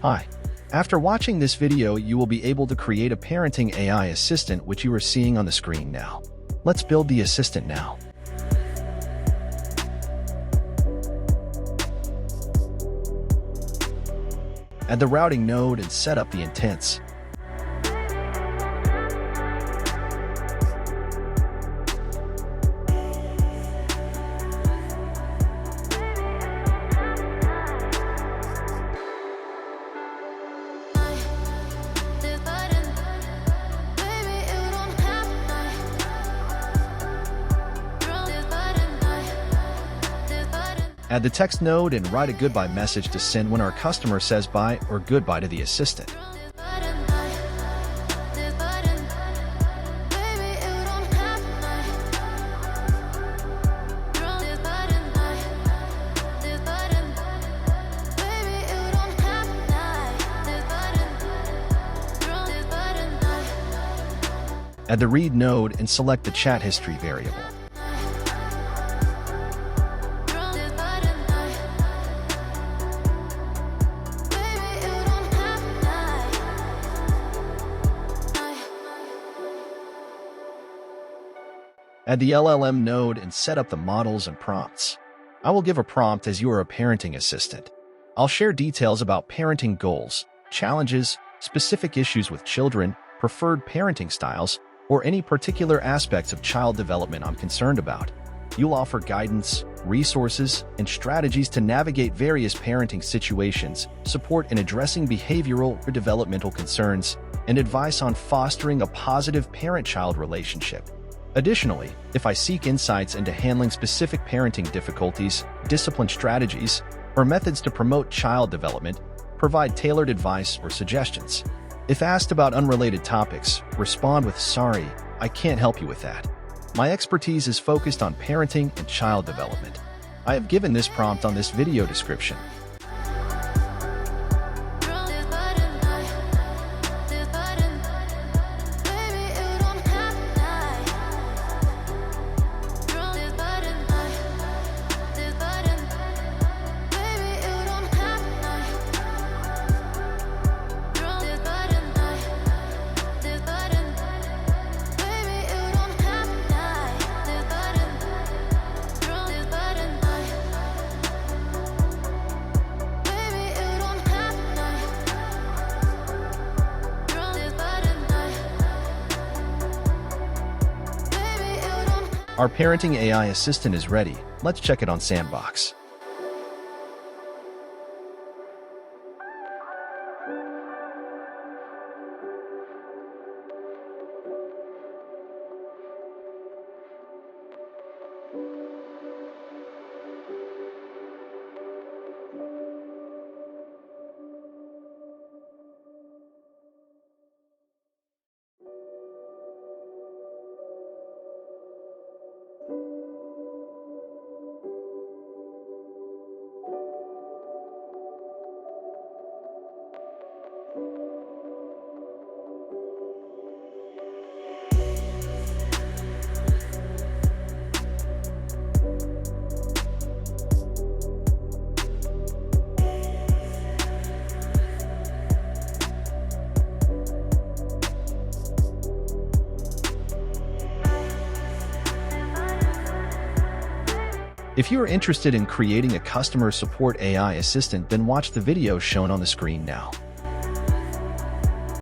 Hi. After watching this video, you will be able to create a parenting AI assistant which you are seeing on the screen now. Let's build the assistant now. Add the routing node and set up the intents. Add the text node and write a goodbye message to send when our customer says bye or goodbye to the assistant. Add the read node and select the chat history variable. Add the LLM node and set up the models and prompts. I will give a prompt as you are a parenting assistant. I'll share details about parenting goals, challenges, specific issues with children, preferred parenting styles, or any particular aspects of child development I'm concerned about. You'll offer guidance, resources, and strategies to navigate various parenting situations, support in addressing behavioral or developmental concerns, and advice on fostering a positive parent-child relationship. Additionally, if I seek insights into handling specific parenting difficulties, discipline strategies, or methods to promote child development, provide tailored advice or suggestions. If asked about unrelated topics, respond with "Sorry, I can't help you with that. My expertise is focused on parenting and child development." I have given this prompt on this video description. Our parenting AI assistant is ready. Let's check it on Sandbox. If you are interested in creating a customer support AI assistant, then watch the video shown on the screen now.